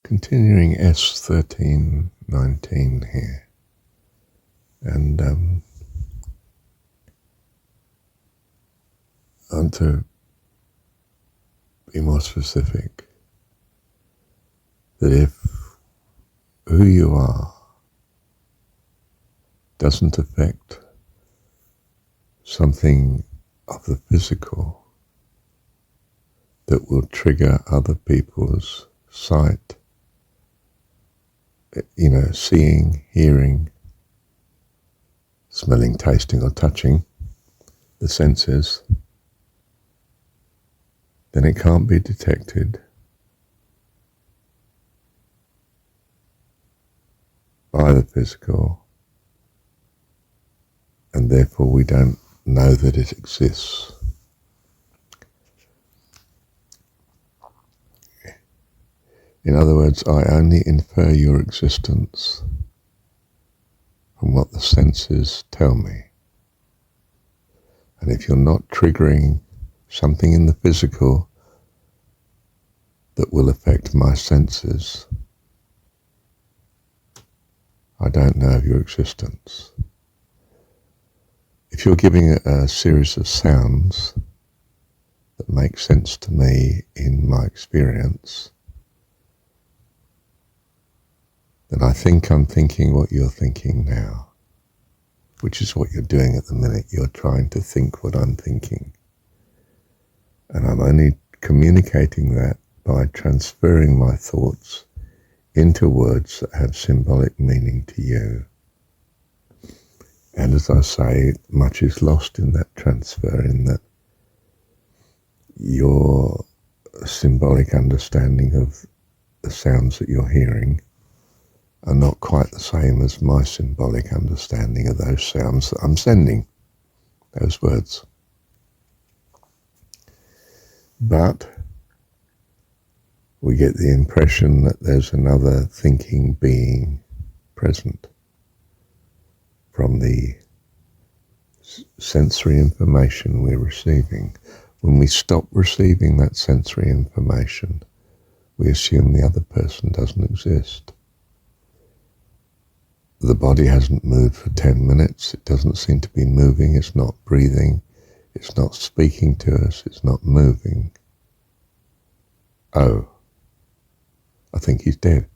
Continuing S1319 here, and I want to be more specific, that if who you are doesn't affect something of the physical that will trigger other people's sight, seeing, hearing, smelling, tasting, or touching, the senses, then it can't be detected by the physical, and therefore we don't know that it exists. In other words, I only infer your existence from what the senses tell me. And if you're not triggering something in the physical that will affect my senses, I don't know of your existence. If you're giving a series of sounds that make sense to me in my experience, then I think I'm thinking what you're thinking now, which is what you're doing at the minute. You're trying to think what I'm thinking. And I'm only communicating that by transferring my thoughts into words that have symbolic meaning to you. And as I say, much is lost in that transfer, in that your symbolic understanding of the sounds that you're hearing are not quite the same as my symbolic understanding of those sounds that I'm sending, those words. But we get the impression that there's another thinking being present from the sensory information we're receiving. When we stop receiving that sensory information, we assume the other person doesn't exist. The body hasn't moved for 10 minutes. It doesn't seem to be moving. It's not breathing. It's not speaking to us. It's not moving. Oh, I think he's dead.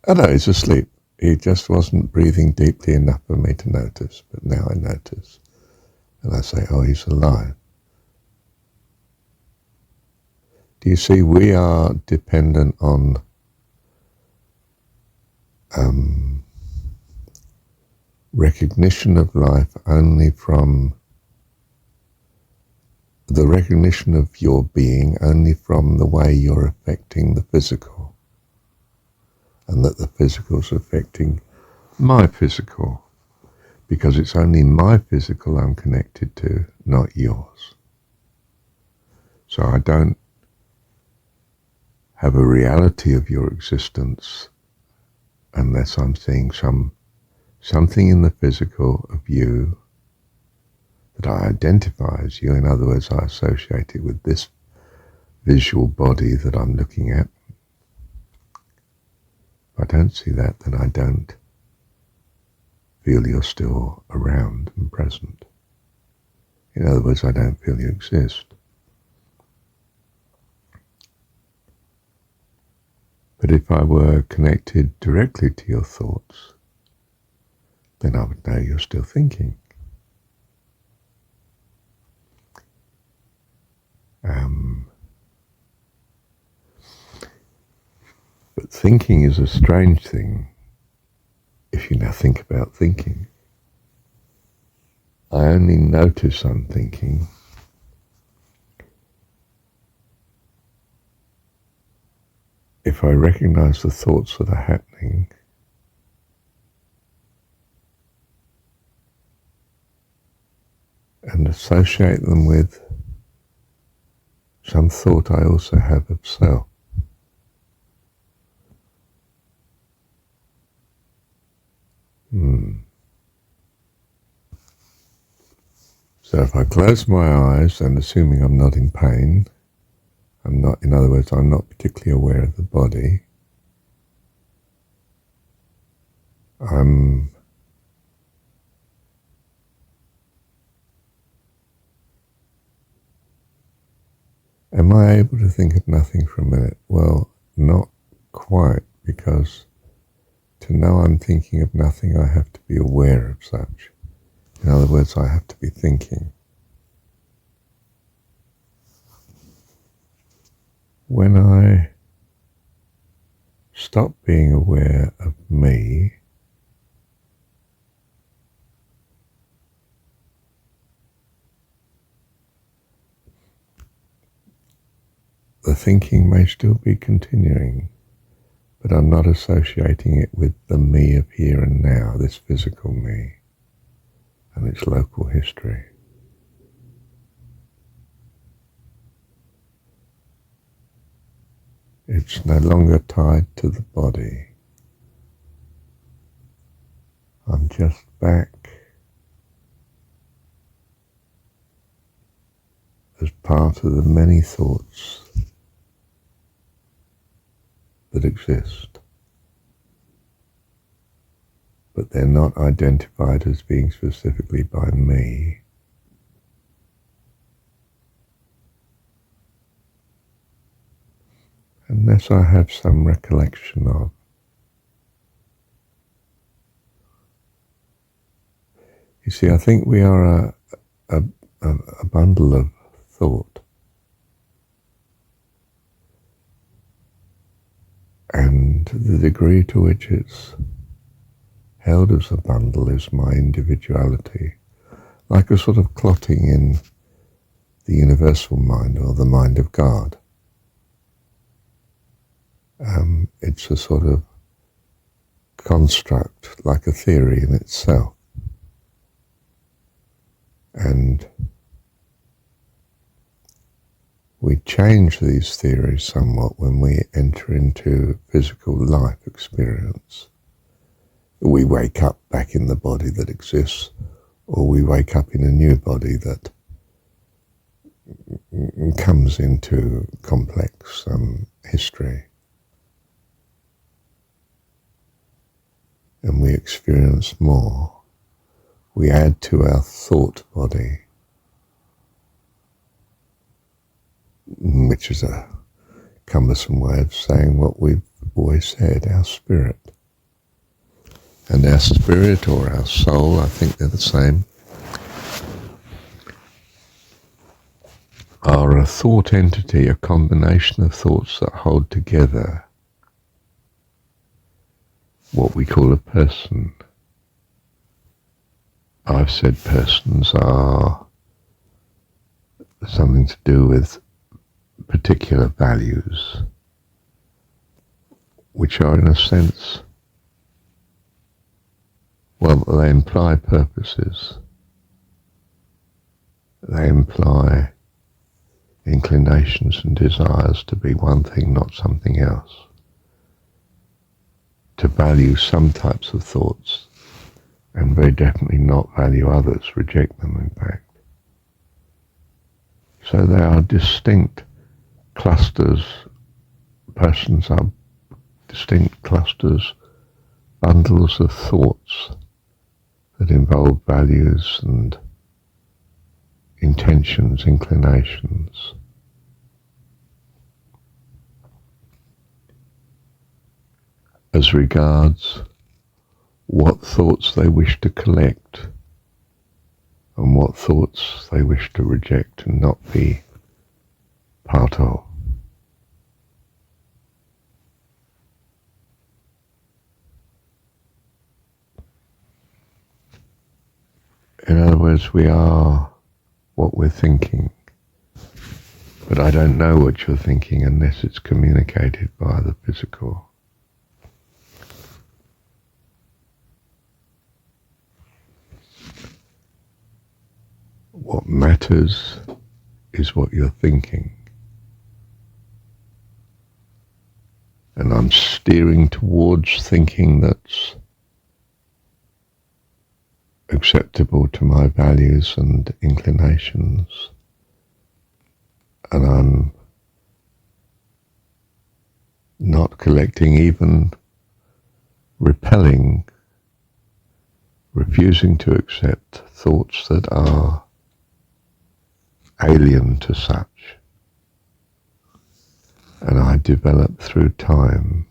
Oh no, he's asleep. He just wasn't breathing deeply enough for me to notice, but now I notice. And I say, oh, he's alive. Do you see, we are dependent on recognition of life only from the recognition of your being only from the way you're affecting the physical, and that the physical is affecting my physical, because it's only my physical I'm connected to, not yours. So I don't have a reality of your existence unless I'm seeing something in the physical of you that I identify as you. In other words, I associate it with this visual body that I'm looking at. If I don't see that, then I don't feel you're still around and present. In other words, I don't feel you exist. But if I were connected directly to your thoughts, then I would know you're still thinking. But thinking is a strange thing if you now think about thinking. I only notice I'm thinking if I recognize the thoughts that are happening and associate them with some thought I also have of self. So if I close my eyes, and assuming I'm not in pain, in other words, I'm not particularly aware of the body. Am I able to think of nothing for a minute? Well, not quite, because to know I'm thinking of nothing, I have to be aware of such. In other words, I have to be thinking. When I stop being aware of me, the thinking may still be continuing, but I'm not associating it with the me of here and now, this physical me, and its local history. It's no longer tied to the body. I'm just back as part of the many thoughts that exist, but they're not identified as being specifically by me. Unless I have some recollection of. You see, I think we are a bundle of thought. And the degree to which it's held as a bundle is my individuality, like a sort of clotting in the universal mind or the mind of God. It's a sort of construct, like a theory in itself. And we change these theories somewhat when we enter into physical life experience. We wake up back in the body that exists, or we wake up in a new body that comes into complex history. And we experience more. We add to our thought body, which is a cumbersome way of saying what we've always said, our spirit. And our spirit or our soul, I think they're the same, are a thought entity, a combination of thoughts that hold together what we call a person. I've said persons are something to do with particular values, which are in a sense, well, they imply purposes. They imply inclinations and desires to be one thing, not something else. To value some types of thoughts and very definitely not value others, reject them in fact. So they are distinct clusters, persons are distinct clusters, bundles of thoughts that involve values and intentions, inclinations. As regards what thoughts they wish to collect and what thoughts they wish to reject and not be part of. In other words, we are what we're thinking, but I don't know what you're thinking unless it's communicated by the physical. What matters is what you're thinking. And I'm steering towards thinking that's acceptable to my values and inclinations. And I'm not collecting, even repelling, refusing to accept thoughts that are alien to such. And I developed through time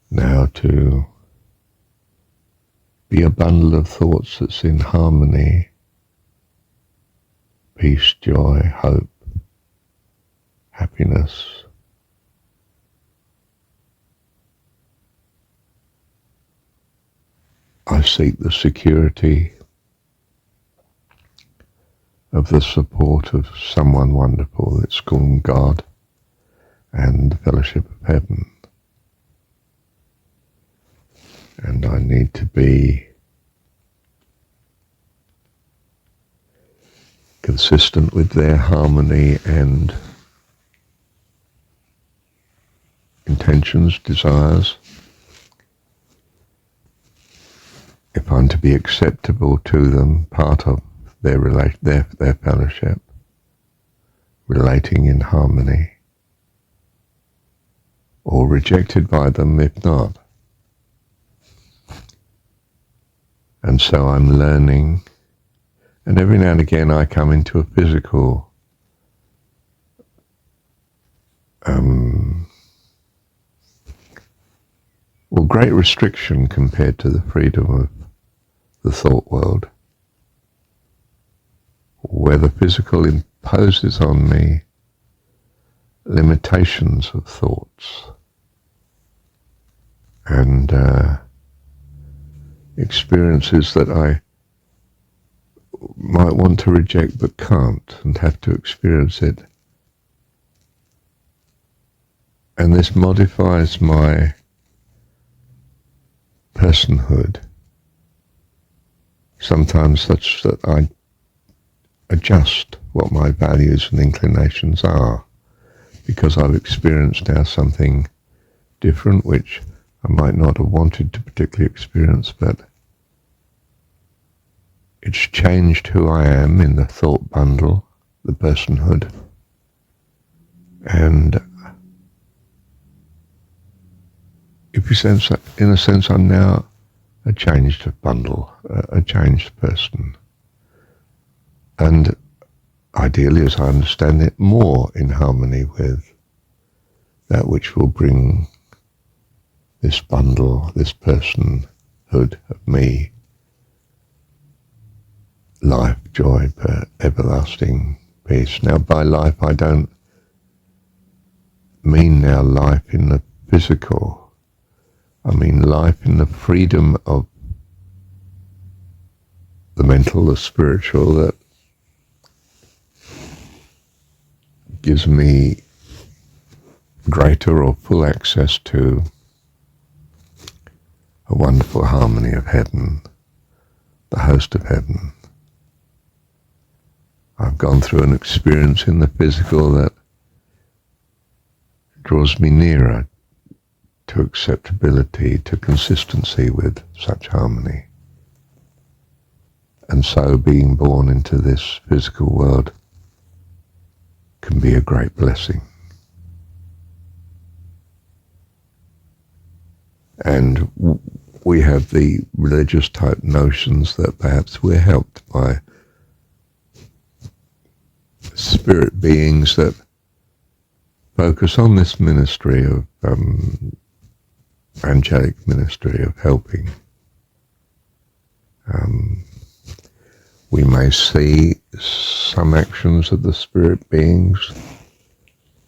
now to be a bundle of thoughts that's in harmony, peace, joy, hope, happiness. I seek the security of the support of someone wonderful. It's called God and the fellowship of heaven. And I need to be consistent with their harmony and intentions, desires. If I'm to be acceptable to them, part of their fellowship, relating in harmony, or rejected by them if not. And so I'm learning, and every now and again I come into a physical great restriction compared to the freedom of the thought world, where the physical imposes on me limitations of thoughts and experiences that I might want to reject but can't, and have to experience it. And this modifies my personhood, sometimes such that I adjust what my values and inclinations are, because I've experienced now something different which I might not have wanted to particularly experience, but it's changed who I am in the thought bundle, the personhood. And in a sense, I'm now a changed bundle, a changed person. And ideally, as I understand it, more in harmony with that which will bring this bundle, this personhood of me, life, joy, everlasting peace. Now, by life, I don't mean now life in the physical. I mean life in the freedom of the mental, the spiritual, that gives me greater or full access to a wonderful harmony of heaven, the host of heaven. I've gone through an experience in the physical that draws me nearer to acceptability, to consistency with such harmony. And so being born into this physical world can be a great blessing. And we have the religious type notions that perhaps we're helped by spirit beings that focus on this ministry of angelic ministry of helping. We may see some actions of the spirit beings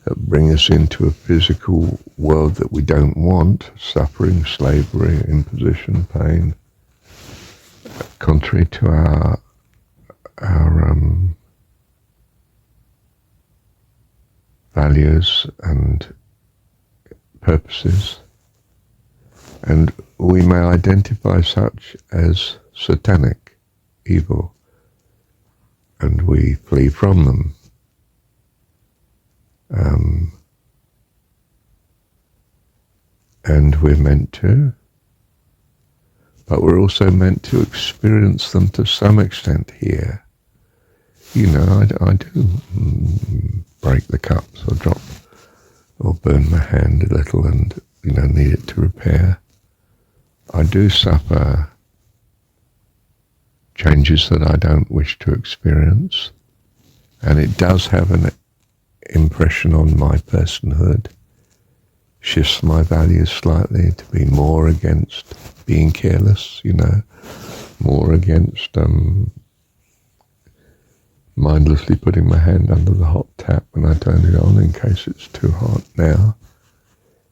that bring us into a physical world that we don't want, suffering, slavery, imposition, pain, contrary to our values and purposes. And we may identify such as satanic, evil, and we flee from them. And we're meant to, but we're also meant to experience them to some extent here. You know, I do break the cups or drop or burn my hand a little and, need it to repair. I do suffer changes that I don't wish to experience, and it does have an impression on my personhood, shifts my values slightly to be more against being careless, more against mindlessly putting my hand under the hot tap when I turn it on in case it's too hot now.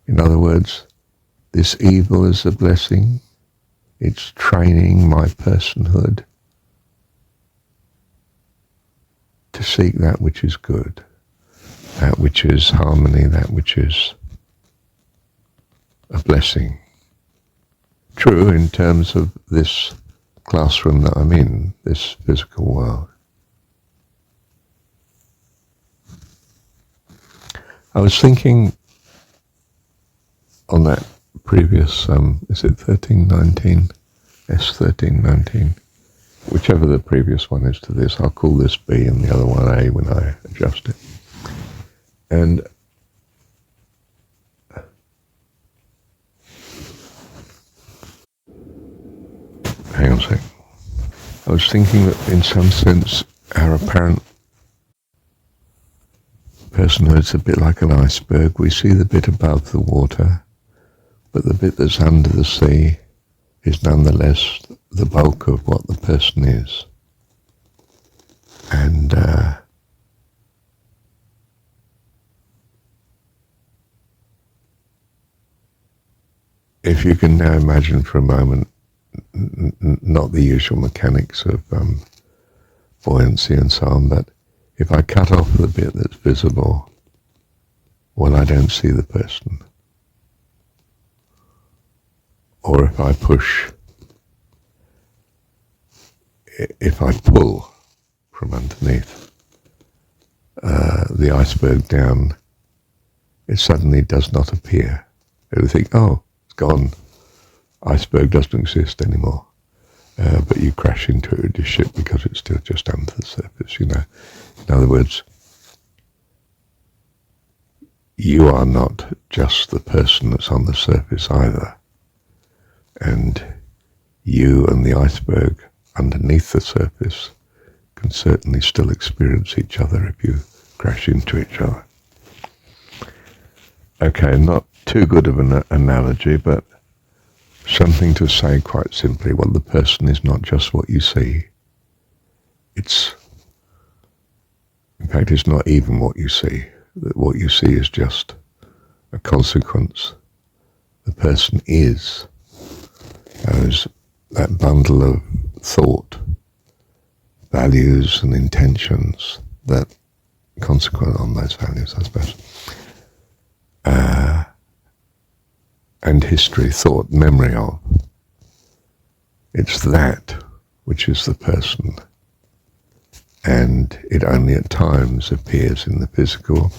In other words, this evil is a blessing. It's training my personhood to seek that which is good, that which is harmony, that which is a blessing. True in terms of this classroom that I'm in, this physical world. I was thinking on that previous, is it 1319, S1319, whichever the previous one is to this, I'll call this B and the other one A when I adjust it. And hang on a sec. I was thinking that in some sense our apparent personhood's a bit like an iceberg. We see the bit above the water, but the bit that's under the sea is nonetheless the bulk of what the person is. And if you can now imagine for a moment, not the usual mechanics of buoyancy and so on, but if I cut off the bit that's visible, well, I don't see the person. Or if I pull from underneath the iceberg down, it suddenly does not appear. You think, oh, it's gone. Iceberg doesn't exist anymore. But you crash into it with your ship because it's still just under the surface, In other words, you are not just the person that's on the surface either. And you and the iceberg underneath the surface can certainly still experience each other if you crash into each other. Okay, not too good of an analogy, but something to say quite simply. Well, the person is not just what you see. In fact, it's not even what you see. What you see is just a consequence. The person is that bundle of thought, values and intentions that consequent on those values, I suppose. And history, thought, memory of. It's that which is the person. And it only at times appears in the physical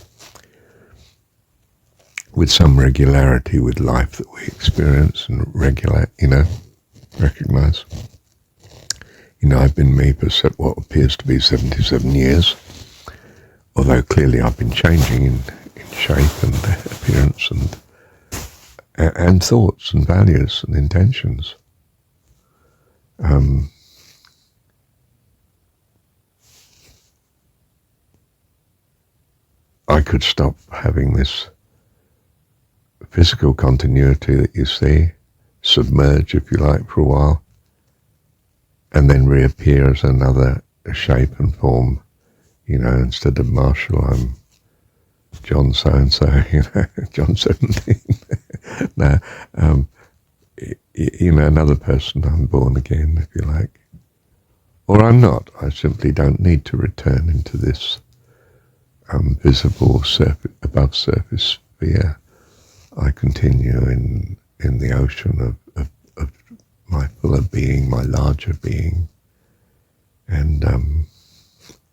with some regularity with life that we experience and recognize. I've been me for what appears to be 77 years, although clearly I've been changing in shape and appearance and thoughts and values and intentions. I could stop having this physical continuity that you see, submerge, if you like, for a while, and then reappear as another shape and form. Instead of Marshall, I'm John so-and-so, John 17. No, another person, I'm born again, if you like. Or I'm not. I simply don't need to return into this visible above surface sphere. I continue in the ocean of my fuller being, my larger being, and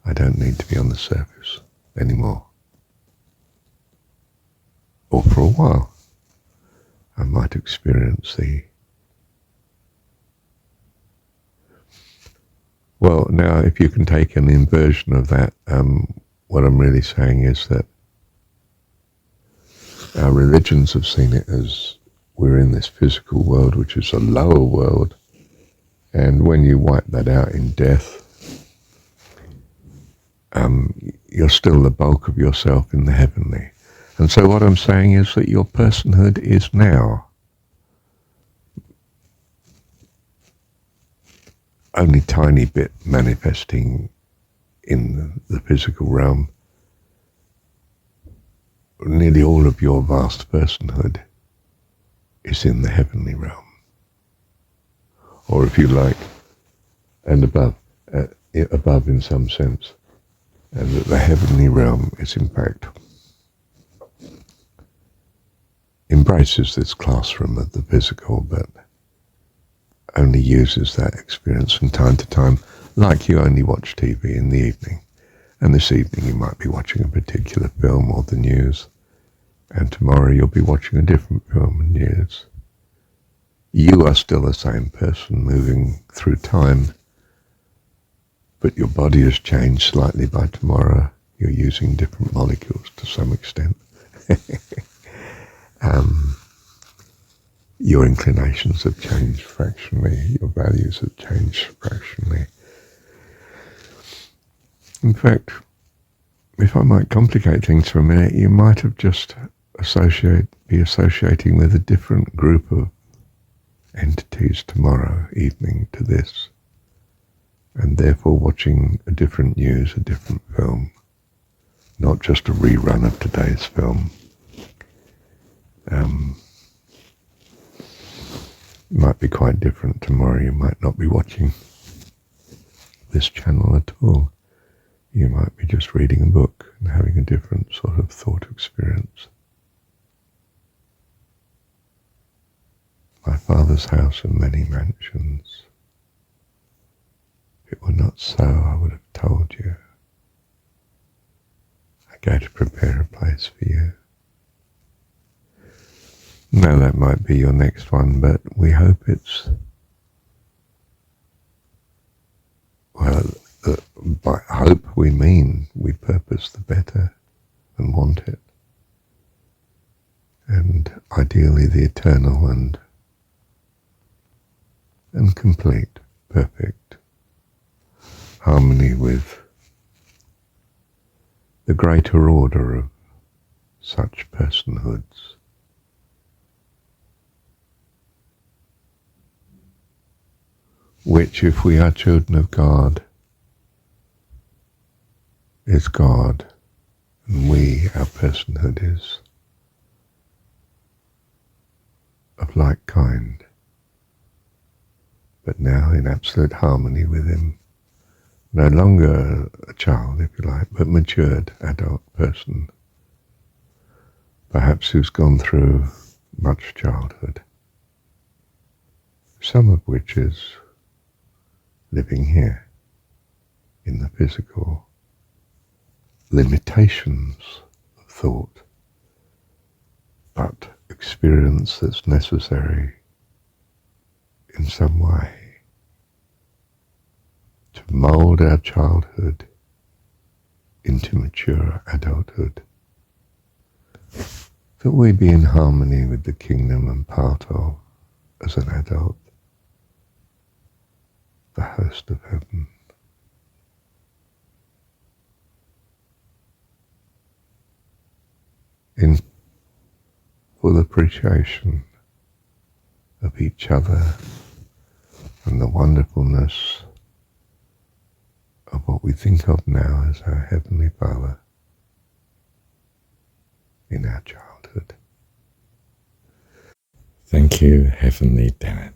I don't need to be on the surface anymore. Or for a while, I might experience well, now if you can take an inversion of that, what I'm really saying is that our religions have seen it as we're in this physical world, which is a lower world, and when you wipe that out in death, you're still the bulk of yourself in the heavenly. And so what I'm saying is that your personhood is now only tiny bit manifesting in the physical realm. Nearly all of your vast personhood is in the heavenly realm, or if you like, and above in some sense, and that the heavenly realm is in fact embraces this classroom of the physical, but only uses that experience from time to time, like you only watch TV in the evening. And this evening you might be watching a particular film or the news, and tomorrow you'll be watching a different film and news. You are still the same person moving through time, but your body has changed slightly by tomorrow. You're using different molecules to some extent. Your inclinations have changed fractionally. Your values have changed fractionally. In fact, if I might complicate things for a minute, you might have just be associating with a different group of entities tomorrow evening to this, and therefore watching a different news, a different film, not just a rerun of today's film. It might be quite different tomorrow. You might not be watching this channel at all. You might be just reading a book and having a different sort of thought experience. My Father's house and many mansions. If it were not so, I would have told you. I go to prepare a place for you. Now that might be your next one, but we hope it's, well, by hope we mean we purpose the better and want it. And ideally the eternal and complete, perfect harmony with the greater order of such personhoods. Which, if we are children of God, is God, and we, our personhood, is of like kind, but now in absolute harmony with Him. No longer a child, if you like, but matured adult person, perhaps who's gone through much childhood, some of which is living here in the physical limitations of thought, but experience that's necessary in some way to mould our childhood into mature adulthood, that we be in harmony with the kingdom and part of, as an adult, the host of heaven. In full appreciation of each other and the wonderfulness of what we think of now as our Heavenly Father in our childhood. Thank you, Heavenly Dad.